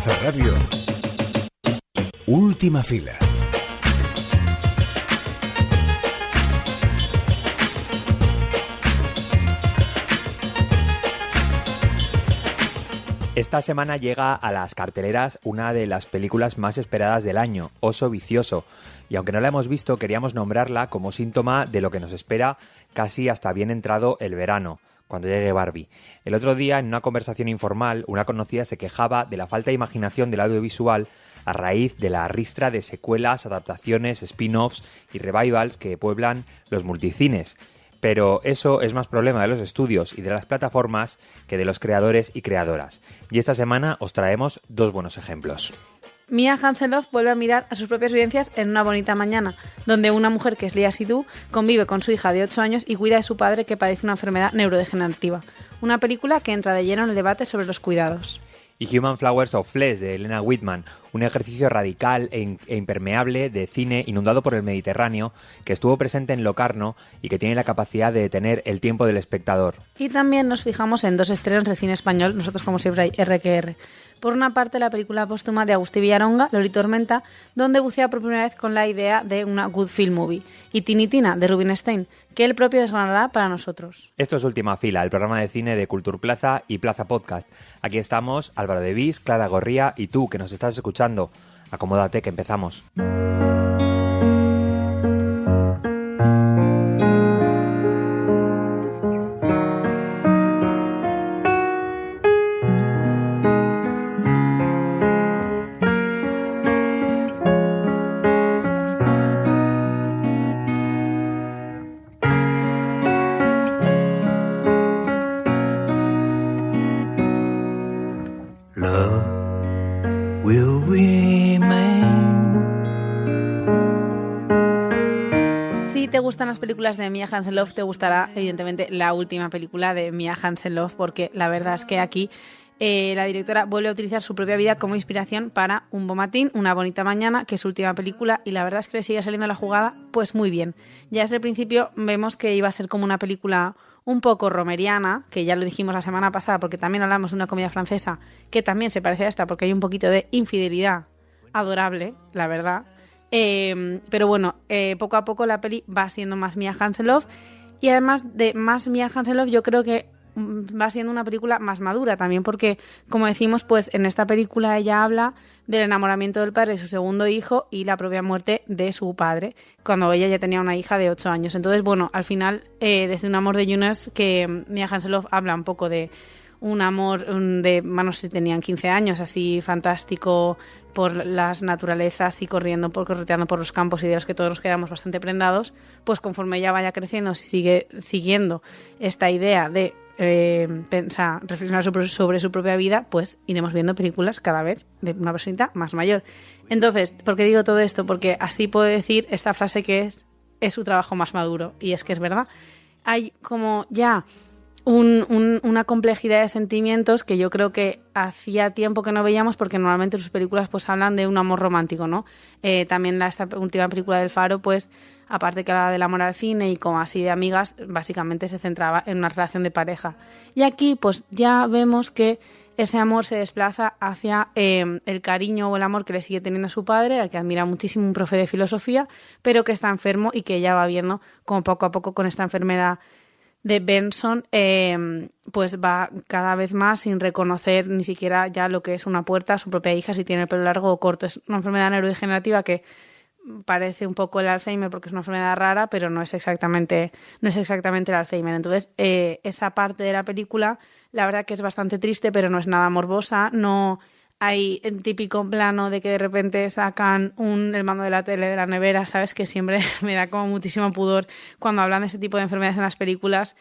Zaragoza Radio. Última fila. Esta semana llega a las carteleras una de las películas más esperadas del año, Oso Vicioso, y aunque no la hemos visto, queríamos nombrarla como síntoma de lo que nos espera casi hasta bien entrado el verano, cuando llegue Barbie. El otro día, en una conversación informal, una conocida se quejaba de la falta de imaginación del audiovisual a raíz de la ristra de secuelas, adaptaciones, spin-offs y revivals que pueblan los multicines. Pero eso es más problema de los estudios y de las plataformas que de los creadores y creadoras. Y esta semana os traemos dos buenos ejemplos. Mia Hansen-Løve vuelve a mirar a sus propias vivencias en Una bonita mañana, donde una mujer que es Léa Seydoux convive con su hija de 8 años y cuida de su padre que padece una enfermedad neurodegenerativa. Una película que entra de lleno en el debate sobre los cuidados. Y Human Flowers of Flesh, de Elena Whitman, un ejercicio radical e impermeable de cine inundado por el Mediterráneo, que estuvo presente en Locarno y que tiene la capacidad de detener el tiempo del espectador. Y también nos fijamos en dos estrenos de cine español, nosotros como siempre hay R&R. Por una parte, la película póstuma de Agustí Villaronga, Loli Tormenta, donde bucea por primera vez con la idea de una good film movie, y Tinitina, de Rubinstein, que él propio desgranará para nosotros. Esto es Última Fila, el programa de cine de Culturplaza y Plaza Podcast. Aquí estamos Álvaro de Vis, Clara Gorría y tú, que nos estás escuchando. Acomódate, que empezamos. Si te gustan las películas de Mia Hansen-Løve, te gustará evidentemente la última película de Mia Hansen-Løve, porque la verdad es que aquí la directora vuelve a utilizar su propia vida como inspiración para Un Bomatín, Una bonita mañana, que es su última película, y la verdad es que le sigue saliendo la jugada pues muy bien. Ya desde el principio vemos que iba a ser como una película un poco romeriana, que ya lo dijimos la semana pasada porque también hablamos de una comedia francesa que también se parece a esta porque hay un poquito de infidelidad adorable, la verdad. Pero bueno, poco a poco la peli va siendo más Mia Hansen-Løve, y además de más Mia Hansen-Løve yo creo que va siendo una película más madura también, porque como decimos, pues en esta película ella habla del enamoramiento del padre de su segundo hijo y la propia muerte de su padre cuando ella ya tenía una hija de 8 años. Entonces, bueno, al final, desde Un amor de Younes, que Mia Hansen-Løve habla un poco de un amor de, no sé si tenían 15 años, así fantástico por las naturalezas y correteando por los campos, y de los que todos nos quedamos bastante prendados, pues conforme ella vaya creciendo, si sigue siguiendo esta idea de pensar, reflexionar sobre su propia vida, pues iremos viendo películas cada vez de una personita más mayor. Entonces, ¿por qué digo todo esto? Porque así puedo decir esta frase que es su trabajo más maduro, y es que es verdad. Hay como ya una complejidad de sentimientos que yo creo que hacía tiempo que no veíamos, porque normalmente sus películas pues hablan de un amor romántico, ¿no? También esta última película del Faro, pues aparte que hablaba del amor al cine y como así de amigas, básicamente se centraba en una relación de pareja. Y aquí pues ya vemos que ese amor se desplaza hacia el cariño o el amor que le sigue teniendo a su padre, al que admira muchísimo, un profe de filosofía, pero que está enfermo y que ella va viendo como poco a poco con esta enfermedad de Benson, pues va cada vez más sin reconocer ni siquiera ya lo que es una puerta a su propia hija, si tiene el pelo largo o corto. Es una enfermedad neurodegenerativa que parece un poco el Alzheimer porque es una enfermedad rara, pero no es exactamente el Alzheimer. Entonces, esa parte de la película, la verdad que es bastante triste, pero no es nada morbosa. No hay el típico plano de que de repente sacan el mando de la tele de la nevera, ¿sabes? Que siempre me da como muchísimo pudor cuando hablan de ese tipo de enfermedades en las películas,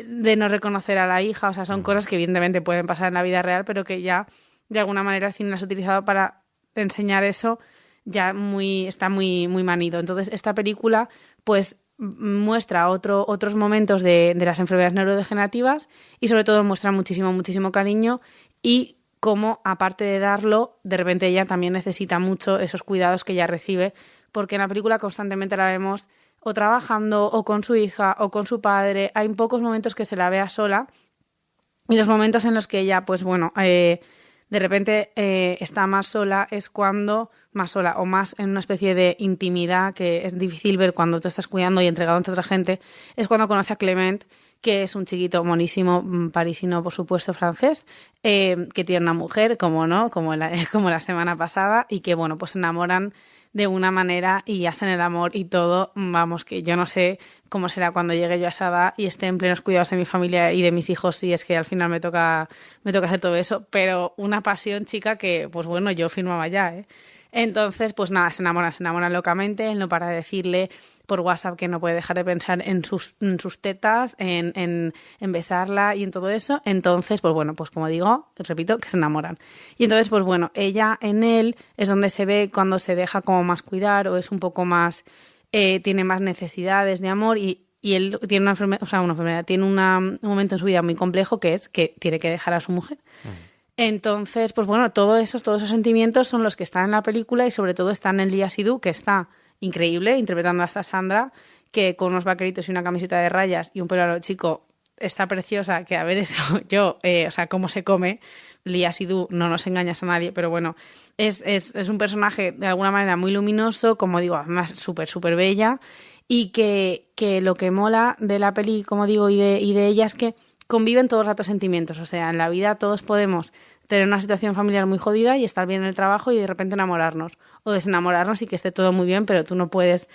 de no reconocer a la hija. O sea, son cosas que evidentemente pueden pasar en la vida real, pero que ya de alguna manera el cine las ha utilizado para enseñar eso, ya está muy manido. Entonces, esta película pues muestra otros momentos de las enfermedades neurodegenerativas, y sobre todo muestra muchísimo cariño, y cómo, aparte de darlo, de repente ella también necesita mucho esos cuidados que ella recibe, porque en la película constantemente la vemos o trabajando, o con su hija, o con su padre. Hay pocos momentos que se la vea sola, y los momentos en los que ella, pues bueno, de repente está más sola, es cuando, más sola o más en una especie de intimidad que es difícil ver cuando te estás cuidando y entregado ante otra gente, es cuando conoce a Clement, que es un chiquito monísimo, parisino, por supuesto, francés, que tiene una mujer, como no, como la semana pasada, y que, bueno, pues se enamoran de una manera y hacen el amor y todo. Vamos, que yo no sé cómo será cuando llegue yo a esa edad y esté en plenos cuidados de mi familia y de mis hijos, si es que al final me toca hacer todo eso, pero una pasión, chica, que, pues bueno, yo firmaba ya, ¿eh? Entonces, pues nada, se enamoran locamente. Él no para de decirle por WhatsApp que no puede dejar de pensar en sus tetas, en besarla y en todo eso. Entonces, pues bueno, pues como digo, repito, que se enamoran. Y entonces, pues bueno, ella en él es donde se ve cuando se deja como más cuidar o es un poco más, tiene más necesidades de amor y él tiene una enfermedad, tiene un momento en su vida muy complejo que es que tiene que dejar a su mujer. Entonces, pues bueno, todos esos sentimientos son los que están en la película y sobre todo están en Léa Seydoux, que está increíble, interpretando a esta Sandra, que con unos vaqueritos y una camiseta de rayas y un pelo a lo chico está preciosa, que a ver eso, yo, o sea, cómo se come. Léa Seydoux, no nos engañas a nadie, pero bueno, es un personaje de alguna manera muy luminoso, como digo, además súper, súper bella, y que lo que mola de la peli, como digo, y de ella es que conviven todo el rato sentimientos. O sea, en la vida todos podemos tener una situación familiar muy jodida y estar bien en el trabajo y de repente enamorarnos. O desenamorarnos y que esté todo muy bien, pero tú no puedes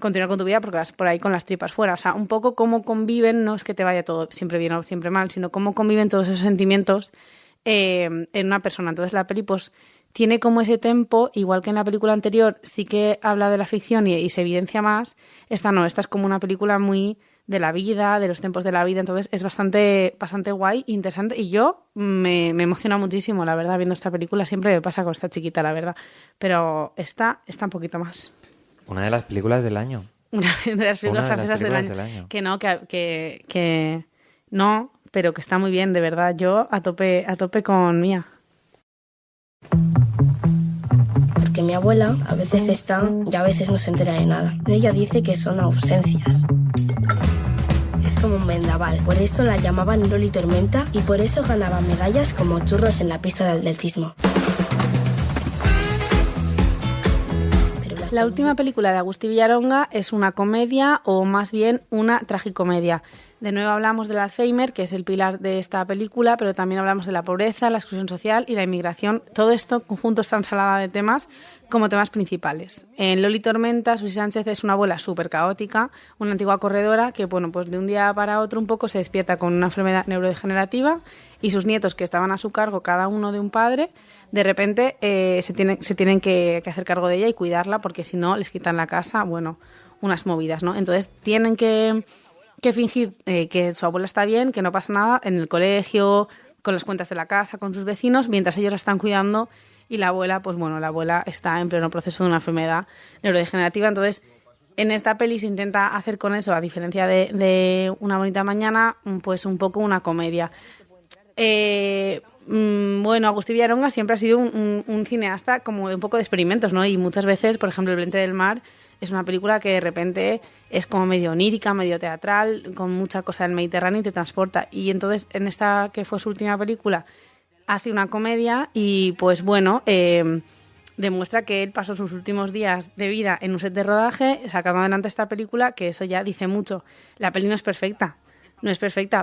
continuar con tu vida porque vas por ahí con las tripas fuera. O sea, un poco cómo conviven, no es que te vaya todo siempre bien o siempre mal, sino cómo conviven todos esos sentimientos en una persona. Entonces la peli, pues, tiene como ese tempo, igual que en la película anterior sí que habla de la ficción y se evidencia más. Esta no, esta es como una película muy de la vida, de los tiempos de la vida, entonces es bastante guay, interesante, y yo me emociona muchísimo, la verdad, viendo esta película. Siempre me pasa con esta chiquita, la verdad, pero esta un poquito más. Una de las películas del año. Una de las películas francesas del año. Que no, que no, pero que está muy bien, de verdad. Yo a tope con Mía. Porque mi abuela a veces está y a veces no se entera de nada. Ella dice que son ausencias. Es como un vendaval. Por eso la llamaban Loli Tormenta y por eso ganaban medallas como churros en la pista de atletismo. La última película de Agustí Villaronga es una comedia o más bien una tragicomedia. De nuevo hablamos del Alzheimer, que es el pilar de esta película, pero también hablamos de la pobreza, la exclusión social y la inmigración. Todo esto conjunto, esta ensalada de temas como temas principales. En Loli Tormenta, Susi Sánchez es una abuela súper caótica, una antigua corredora que, bueno, pues de un día para otro un poco se despierta con una enfermedad neurodegenerativa y sus nietos, que estaban a su cargo, cada uno de un padre, de repente se tienen que hacer cargo de ella y cuidarla, porque si no les quitan la casa, bueno, unas movidas, ¿no? Entonces tienen que fingir que su abuela está bien, que no pasa nada en el colegio, con las cuentas de la casa, con sus vecinos, mientras ellos la están cuidando y la abuela, pues bueno, la abuela está en pleno proceso de una enfermedad neurodegenerativa. Entonces, en esta peli se intenta hacer con eso, a diferencia de Una bonita mañana, pues un poco una comedia. Bueno, Agustí Villaronga siempre ha sido un cineasta como de un poco de experimentos, ¿no? Y muchas veces, por ejemplo, El Vientre del Mar es una película que de repente es como medio onírica, medio teatral, con mucha cosa del Mediterráneo y te transporta. Y entonces, en esta que fue su última película, hace una comedia y, pues bueno, demuestra que él pasó sus últimos días de vida en un set de rodaje, sacando adelante esta película, que eso ya dice mucho. La peli no es perfecta,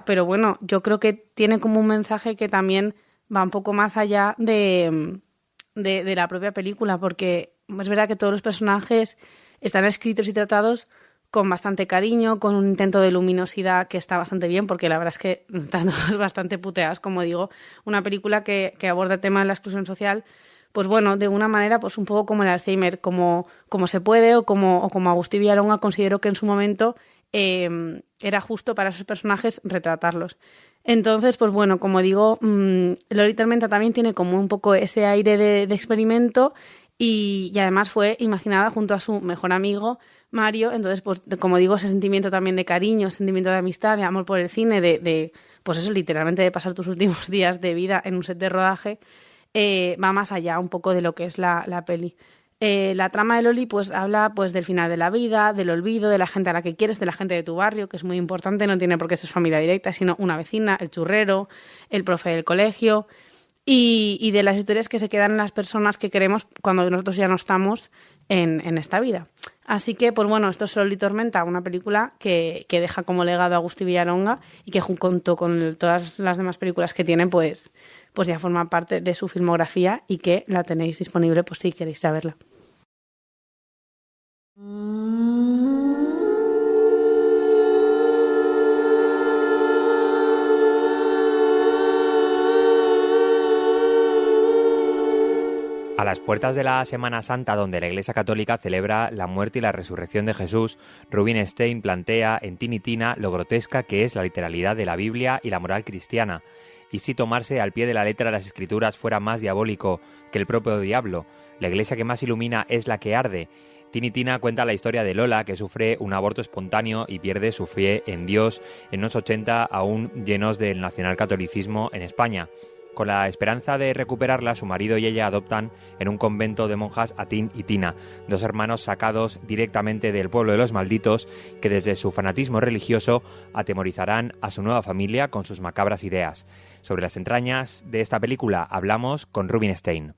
pero bueno, yo creo que tiene como un mensaje que también va un poco más allá de la propia película, porque es verdad que todos los personajes están escritos y tratados con bastante cariño, con un intento de luminosidad que está bastante bien, porque la verdad es que están todos bastante puteados, como digo. Una película que aborda el tema de la exclusión social, pues bueno, de una manera pues un poco como el Alzheimer, como se puede, o como Agustí Villaronga consideró que en su momento era justo para esos personajes retratarlos. Entonces, pues bueno, como digo, Loli Tormenta también tiene como un poco ese aire de experimento y además fue imaginada junto a su mejor amigo, Mario. Entonces, pues como digo, ese sentimiento también de cariño, sentimiento de amistad, de amor por el cine, de pues eso, literalmente de pasar tus últimos días de vida en un set de rodaje, va más allá un poco de lo que es la peli. La trama de Loli pues habla pues del final de la vida, del olvido, de la gente a la que quieres, de la gente de tu barrio, que es muy importante, no tiene por qué ser familia directa, sino una vecina, el churrero, el profe del colegio. y de las historias que se quedan en las personas que queremos cuando nosotros ya no estamos en esta vida. Así que, pues bueno, esto es Sol y Tormenta, una película que deja como legado a Agustí Villalonga y que junto con todas las demás películas que tiene, pues ya forma parte de su filmografía y que la tenéis disponible pues si queréis saberla. A las puertas de la Semana Santa, donde la Iglesia Católica celebra la muerte y la resurrección de Jesús, Rubinstein plantea en Tin y Tina lo grotesca que es la literalidad de la Biblia y la moral cristiana. Y si tomarse al pie de la letra las Escrituras fuera más diabólico que el propio diablo, la Iglesia que más ilumina es la que arde. Tin y Tina cuenta la historia de Lola, que sufre un aborto espontáneo y pierde su fe en Dios en unos 80 aún llenos del nacionalcatolicismo en España. Con la esperanza de recuperarla, su marido y ella adoptan en un convento de monjas a Tin y Tina, dos hermanos sacados directamente del pueblo de los malditos que desde su fanatismo religioso atemorizarán a su nueva familia con sus macabras ideas. Sobre las entrañas de esta película hablamos con Rubinstein.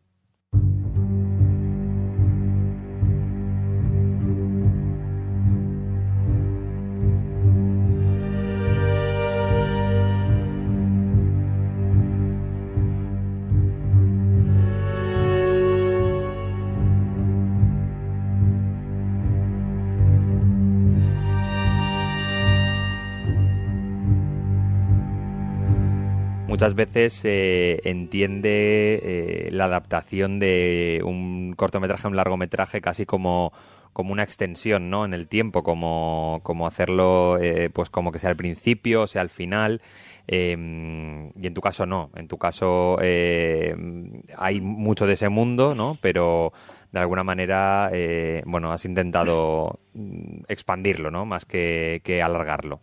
Muchas veces se entiende la adaptación de un cortometraje a un largometraje casi como una extensión, ¿no?, en el tiempo, como hacerlo pues como que sea al principio, sea al final, y en tu caso no. En tu caso hay mucho de ese mundo, ¿no?, pero de alguna manera bueno, has intentado expandirlo, ¿no?, más que alargarlo.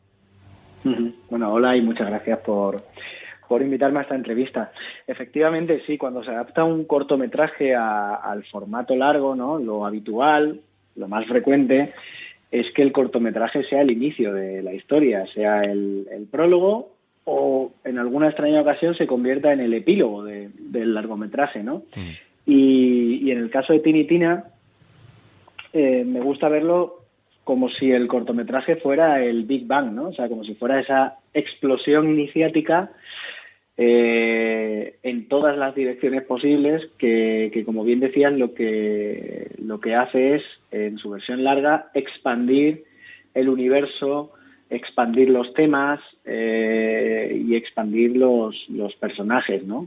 Bueno, hola y muchas gracias por invitarme a esta entrevista. Efectivamente, sí, cuando se adapta un cortometraje al formato largo, ¿no?, lo habitual, lo más frecuente, es que el cortometraje sea el inicio de la historia, sea el prólogo o en alguna extraña ocasión se convierta en el epílogo del largometraje, ¿no? Y en el caso de Tin y Tina, me gusta verlo como si el cortometraje fuera el Big Bang, ¿no? O sea, como si fuera esa explosión iniciática en todas las direcciones posibles que como bien decías, lo que hace es, en su versión larga, expandir el universo, expandir los temas y expandir los personajes, ¿no?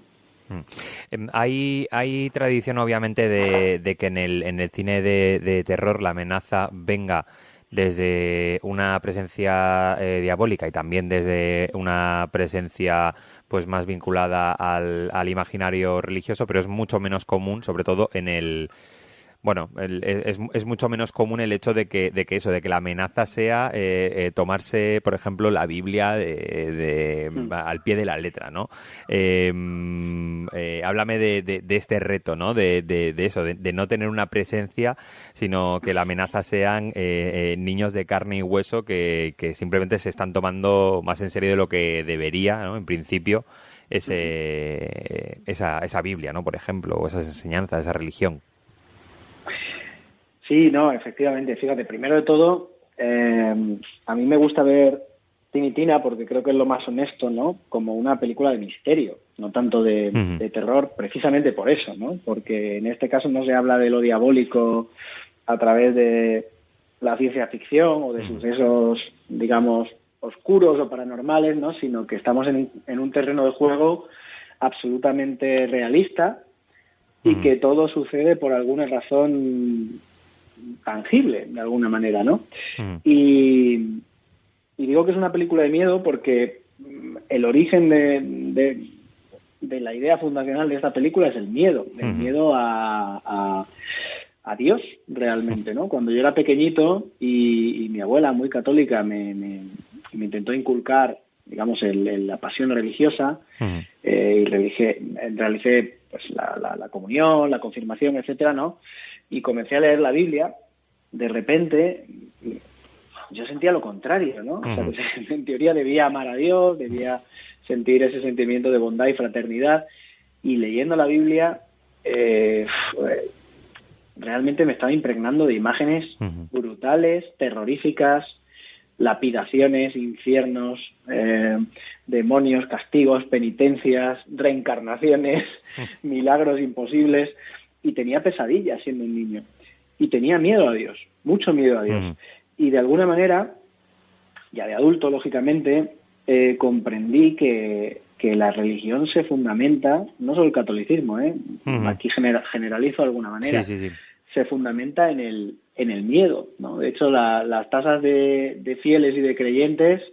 Hay tradición, obviamente, de que en el cine de terror la amenaza venga desde una presencia diabólica y también desde una presencia pues más vinculada al imaginario religioso, pero es mucho menos común, sobre todo en el... Bueno, es mucho menos común el hecho de que la amenaza sea tomarse, por ejemplo, la Biblia al pie de la letra, ¿no? Háblame de este reto, ¿no? De eso, de no tener una presencia, sino que la amenaza sean niños de carne y hueso que simplemente se están tomando más en serio de lo que debería, ¿no?, en principio, esa Biblia, ¿no?, por ejemplo, o esas enseñanzas, esa religión. Sí, no, efectivamente. Fíjate, primero de todo, a mí me gusta ver Tin y Tina porque creo que es lo más honesto, ¿no?, como una película de misterio, no tanto de terror, precisamente por eso, ¿no? Porque en este caso no se habla de lo diabólico a través de la ciencia ficción o de sucesos, digamos, oscuros o paranormales, ¿no?, sino que estamos en un terreno de juego absolutamente realista y que todo sucede por alguna razón tangible, de alguna manera, ¿no? Y digo que es una película de miedo porque el origen de la idea fundacional de esta película es el miedo, el miedo a Dios, realmente, ¿no? Cuando yo era pequeño y mi abuela, muy católica, me intentó inculcar, digamos, la pasión religiosa, y realicé pues la comunión, la confirmación, etcétera, ¿no? Y comencé a leer la Biblia. De repente yo sentía lo contrario, ¿no? O sea, en teoría debía amar a Dios, debía sentir ese sentimiento de bondad y fraternidad, y leyendo la Biblia realmente me estaba impregnando de imágenes brutales, terroríficas, lapidaciones, infiernos, demonios, castigos, penitencias, reencarnaciones, milagros imposibles, y tenía pesadillas siendo un niño. Y tenía miedo a Dios, mucho miedo a Dios. Y de alguna manera, ya de adulto, lógicamente, comprendí que la religión se fundamenta, no solo el catolicismo, aquí generalizo de alguna manera, se fundamenta en el miedo, ¿no? De hecho, las tasas de fieles y de creyentes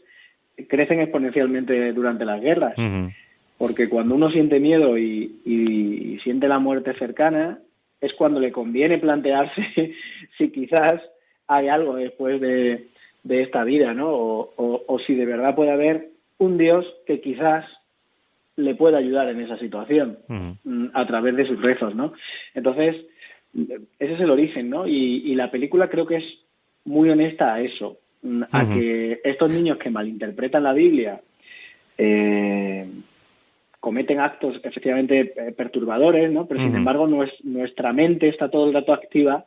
crecen exponencialmente durante las guerras, porque cuando uno siente miedo y siente la muerte cercana, es cuando le conviene plantearse si quizás hay algo después de esta vida, ¿no? O si de verdad puede haber un Dios que quizás le pueda ayudar en esa situación a través de sus rezos, ¿no? Entonces, ese es el origen, ¿no? Y la película creo que es muy honesta a eso, a que estos niños que malinterpretan la Biblia cometen actos efectivamente perturbadores, ¿no? Pero sin embargo nuestra mente está todo el rato activa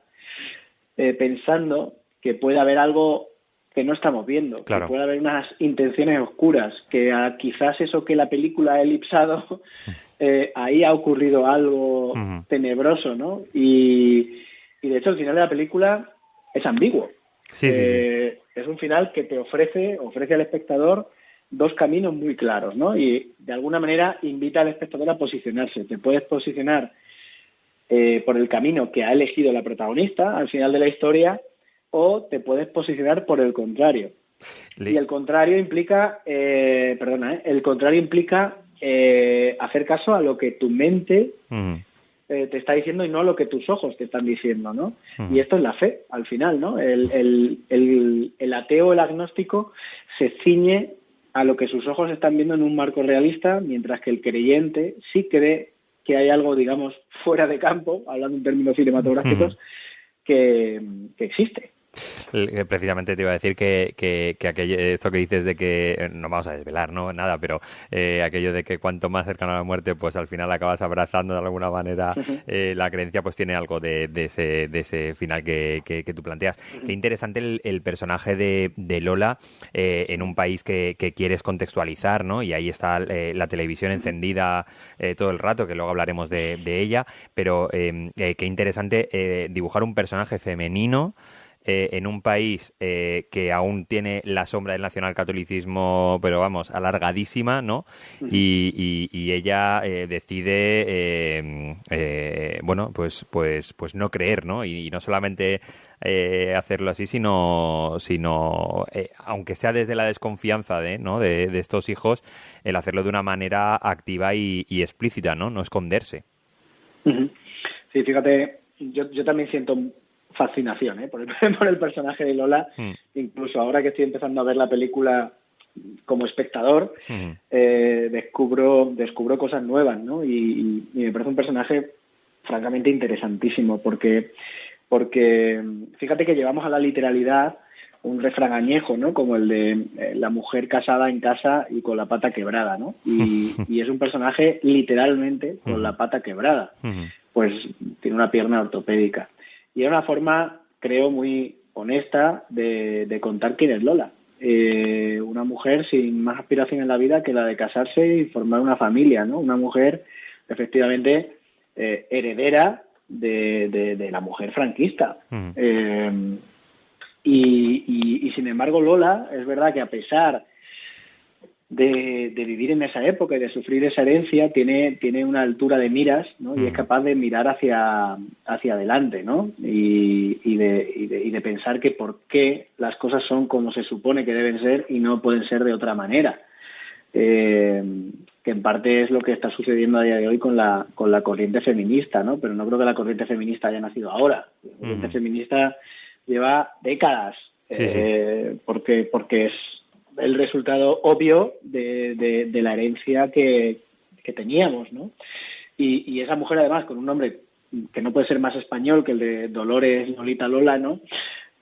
pensando que puede haber algo que no estamos viendo, que puede haber unas intenciones oscuras, que quizás eso que la película ha elipsado, ahí ha ocurrido algo tenebroso, ¿no? Y de hecho el final de la película es ambiguo. Es un final que te ofrece al espectador dos caminos muy claros, ¿no? Y de alguna manera invita al espectador a posicionarse. Te puedes posicionar por el camino que ha elegido la protagonista al final de la historia, o te puedes posicionar por el contrario. Y el contrario implica, hacer caso a lo que tu mente te está diciendo y no a lo que tus ojos te están diciendo, ¿no? Y esto es la fe, al final, ¿no? El ateo, el agnóstico, se ciñe a lo que sus ojos están viendo en un marco realista, mientras que el creyente sí cree que hay algo, digamos, fuera de campo, hablando en términos cinematográficos, que existe. Precisamente te iba a decir que aquello, esto que dices de que no vamos a desvelar, ¿no? Nada, pero aquello de que cuanto más cercano a la muerte, pues al final acabas abrazando de alguna manera la creencia, pues tiene algo de ese final que tú planteas. Qué interesante el personaje de Lola en un país que quieres contextualizar, ¿no? Y ahí está la televisión encendida todo el rato, que luego hablaremos de ella, pero qué interesante dibujar un personaje femenino en un país que aún tiene la sombra del nacionalcatolicismo, pero vamos, alargadísima, ¿no? Y ella decide, bueno, pues no creer, ¿no? Y no solamente hacerlo así, sino aunque sea desde la desconfianza de estos hijos, el hacerlo de una manera activa y explícita, ¿no? No esconderse. Sí, fíjate, yo también siento fascinación por el personaje de Lola. Incluso ahora que estoy empezando a ver la película como espectador, descubro cosas nuevas, ¿no? Y me parece un personaje francamente interesantísimo, porque fíjate que llevamos a la literalidad un refrán añejo, ¿no? Como el de la mujer casada en casa y con la pata quebrada, ¿no? Y es un personaje literalmente con la pata quebrada, pues tiene una pierna ortopédica. Y era una forma, creo, muy honesta de contar quién es Lola. Una mujer sin más aspiración en la vida que la de casarse y formar una familia, ¿no? Una mujer, efectivamente, heredera de la mujer franquista. Y sin embargo, Lola, es verdad que a pesar de vivir en esa época y de sufrir esa herencia, tiene una altura de miras, ¿no? Y es capaz de mirar hacia adelante, ¿no? Y de pensar que por qué las cosas son como se supone que deben ser y no pueden ser de otra manera. Que en parte es lo que está sucediendo a día de hoy con la corriente feminista, ¿no? Pero no creo que la corriente feminista haya nacido ahora. La corriente feminista lleva décadas, porque es el resultado obvio de la herencia que teníamos, ¿no? Y esa mujer, además, con un nombre que no puede ser más español que el de Dolores Lolita Lola, ¿no?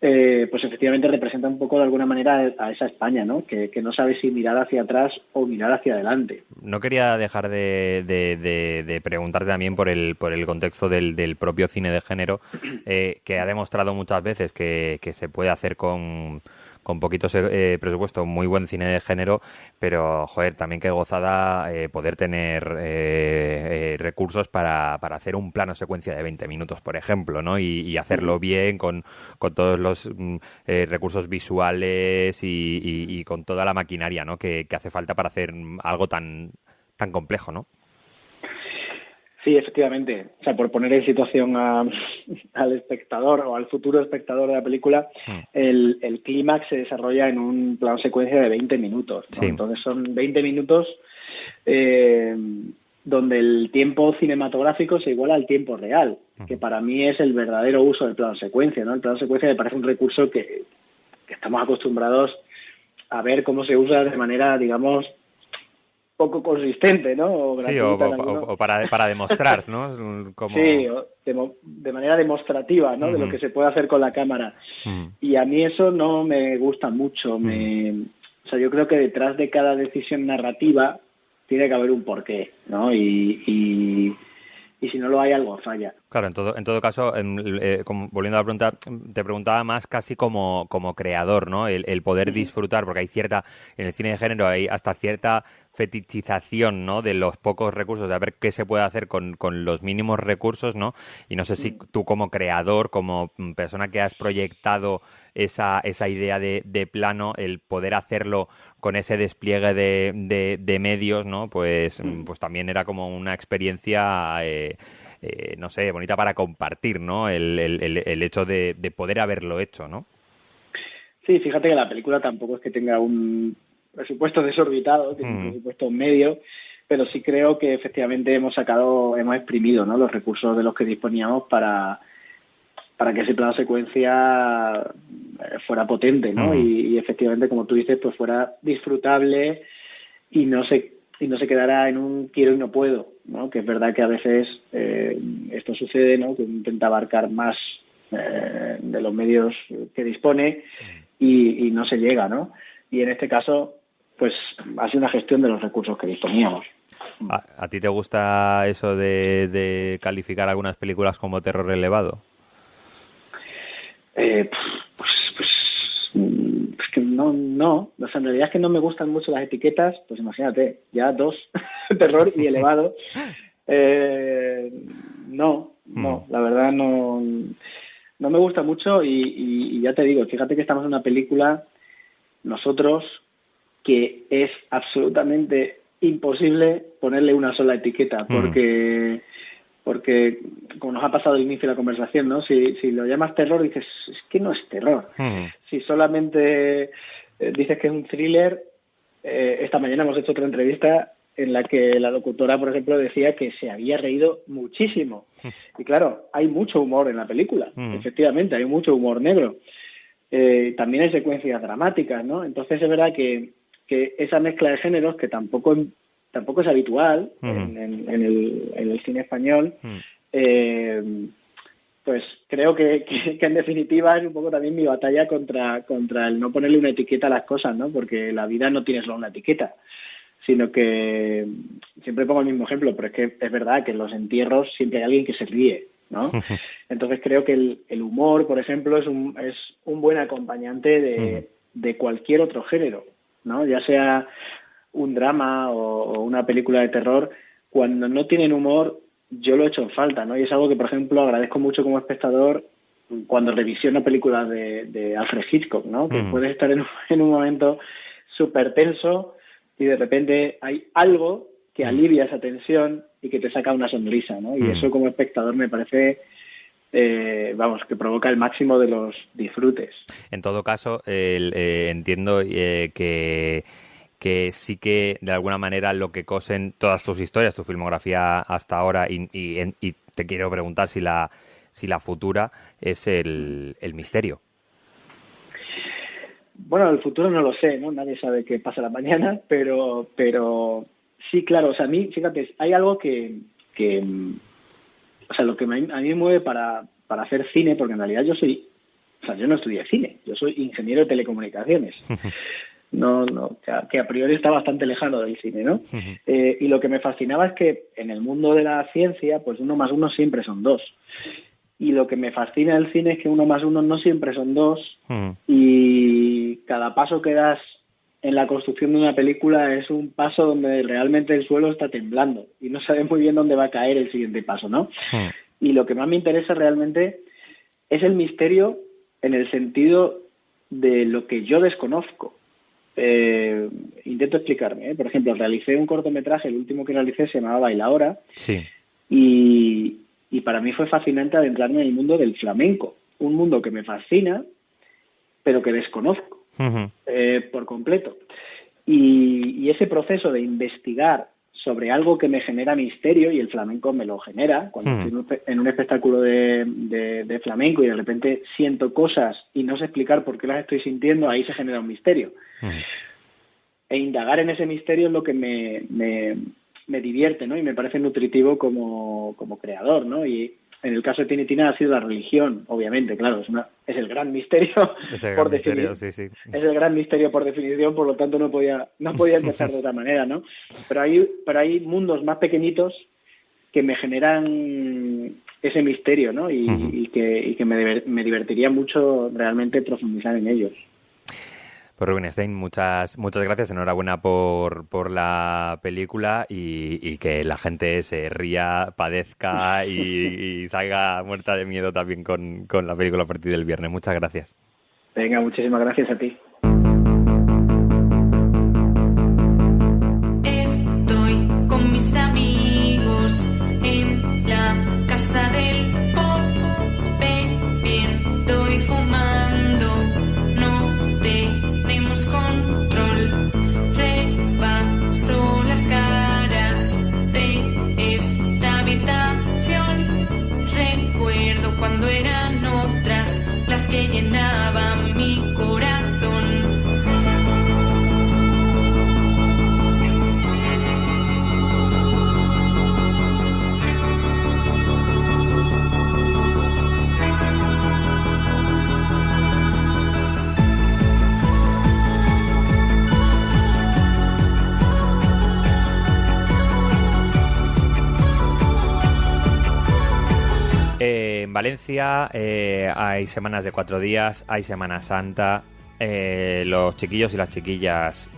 pues efectivamente representa un poco de alguna manera a esa España, ¿no? Que no sabe si mirar hacia atrás o mirar hacia adelante. No quería dejar de preguntarte también por el contexto del propio cine de género, que ha demostrado muchas veces que se puede hacer con poquito presupuesto, muy buen cine de género, pero, joder, también qué gozada poder tener recursos para hacer un plano secuencia de 20 minutos, por ejemplo, ¿no? Y hacerlo bien, con todos los recursos visuales y con toda la maquinaria, ¿no? que hace falta para hacer algo tan complejo, ¿no? Sí, efectivamente. O sea, por poner en situación al espectador o al futuro espectador de la película, el clímax se desarrolla en un plano secuencia de 20 minutos, ¿no? Sí. Entonces son 20 minutos donde el tiempo cinematográfico se iguala al tiempo real, que para mí es el verdadero uso del plano secuencia, ¿no? El plano secuencia me parece un recurso que estamos acostumbrados a ver cómo se usa de manera, digamos, poco consistente, ¿no? O para demostrar, ¿no? Como... Sí, de manera demostrativa, ¿no? De lo que se puede hacer con la cámara. Y a mí eso no me gusta mucho. O sea, yo creo que detrás de cada decisión narrativa tiene que haber un porqué, ¿no? Y si no lo hay, algo falla. Claro, en todo caso, volviendo a la pregunta, te preguntaba más casi como creador, ¿no? El poder disfrutar, porque hay en el cine de género hay hasta cierta fetichización, ¿no? De los pocos recursos, de ver qué se puede hacer con los mínimos recursos, ¿no? Y no sé si tú como creador, como persona que has proyectado esa idea de plano, el poder hacerlo con ese despliegue de medios, ¿no? Pues también era como una experiencia... no sé, bonita para compartir, ¿no? El hecho de poder haberlo hecho, ¿no? Sí, fíjate que la película tampoco es que tenga un presupuesto desorbitado, tiene un presupuesto medio, pero sí creo que efectivamente hemos exprimido, ¿no? Los recursos de los que disponíamos para que ese plano secuencia fuera potente, ¿no? Y efectivamente, como tú dices, pues fuera disfrutable y no se quedara en un quiero y no puedo, ¿no? Que es verdad que a veces esto sucede, ¿no? Que uno intenta abarcar más de los medios que dispone y no se llega, ¿no? Y en este caso, pues ha sido una gestión de los recursos que disponíamos. ¿A ti te gusta eso de calificar algunas películas como terror elevado? Pues que no. O sea, en realidad es que no me gustan mucho las etiquetas, pues imagínate, ya 2, terror y elevado. No, la verdad no me gusta mucho y ya te digo, fíjate que estamos en una película, nosotros, que es absolutamente imposible ponerle una sola etiqueta, porque como nos ha pasado al inicio de la conversación, ¿no? Si lo llamas terror, dices, es que no es terror. Si solamente dices que es un thriller, esta mañana hemos hecho otra entrevista en la que la locutora, por ejemplo, decía que se había reído muchísimo. Y claro, hay mucho humor en la película, efectivamente, hay mucho humor negro. También hay secuencias dramáticas, ¿no? Entonces es verdad que esa mezcla de géneros, que tampoco es habitual en el cine español, pues creo que en definitiva es un poco también mi batalla contra el no ponerle una etiqueta a las cosas, ¿no? Porque la vida no tiene solo una etiqueta, sino que siempre pongo el mismo ejemplo, pero es que es verdad que en los entierros siempre hay alguien que se ríe, ¿no? Entonces creo que el humor, por ejemplo, es un buen acompañante de cualquier otro género, ¿no? Ya sea un drama o una película de terror, cuando no tienen humor, yo lo echo en falta, ¿no? Y es algo que, por ejemplo, agradezco mucho como espectador cuando revisiono películas de Alfred Hitchcock, ¿no? Que puedes estar en un momento súper tenso y de repente hay algo que alivia esa tensión y que te saca una sonrisa, ¿no? Y eso como espectador me parece... que provoca el máximo de los disfrutes. En todo caso, entiendo que sí que de alguna manera lo que cosen todas tus historias, tu filmografía hasta ahora, y te quiero preguntar si la futura es el misterio. Bueno, el futuro no lo sé, ¿no? Nadie sabe qué pasa la mañana, pero sí, claro, o sea, a mí, fíjate, hay algo que o sea, lo que a mí me mueve para hacer cine, porque en realidad yo soy sea, yo no estudié cine, yo soy ingeniero de telecomunicaciones. No, que a priori está bastante lejano del cine, ¿no? Y lo que me fascinaba es que en el mundo de la ciencia, pues 1 más 1 siempre son 2. Y lo que me fascina del cine es que 1 más 1 no siempre son 2, y cada paso que das en la construcción de una película es un paso donde realmente el suelo está temblando y no sabes muy bien dónde va a caer el siguiente paso, ¿no? Y lo que más me interesa realmente es el misterio en el sentido de lo que yo desconozco. Intento explicarme, ¿eh? Por ejemplo, realicé un cortometraje, el último que realicé se llamaba Bailaora, sí. y para mí fue fascinante adentrarme en el mundo del flamenco, un mundo que me fascina, pero que desconozco por completo. Y ese proceso de investigar sobre algo que me genera misterio, y el flamenco me lo genera, cuando estoy en un espectáculo de flamenco y de repente siento cosas y no sé explicar por qué las estoy sintiendo, ahí se genera un misterio. E indagar en ese misterio es lo que me divierte, ¿no? Y me parece nutritivo como creador, ¿no? Y en el caso de Tinitina ha sido la religión, obviamente, claro, es el gran misterio por definición. Sí. Es el gran misterio por definición, por lo tanto no podía empezar de otra manera, ¿no? Pero hay mundos más pequeñitos que me generan ese misterio, ¿no? Y que me divertiría mucho realmente profundizar en ellos. Pues Rubinstein, muchas gracias, enhorabuena por la película y que la gente se ría, padezca y salga muerta de miedo también con la película a partir del viernes. Muchas gracias. Venga, muchísimas gracias a ti. Estoy con mis amigos en la casa del pop, bebiendo y fumando. Tenemos control, repaso las caras de esta habitación. Recuerdo cuando eran otras las que llenaban mi corazón. En Valencia hay semanas de 4 días, hay Semana Santa. Los chiquillos y las chiquillas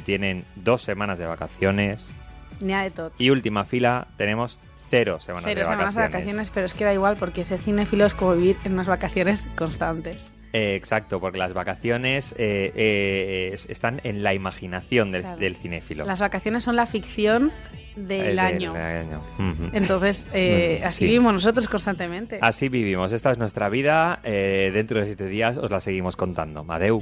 tienen 2 semanas de vacaciones. Ni de todo. Y última fila, tenemos 0 semanas de vacaciones. 0 semanas de vacaciones, pero es que da igual porque ser cinéfilo es como vivir en unas vacaciones constantes. Exacto, porque las vacaciones están en la imaginación del cinéfilo. Las vacaciones son la ficción del año. Entonces, así vivimos nosotros constantemente. Así vivimos. Esta es nuestra vida. Dentro de 7 días os la seguimos contando. Adeu.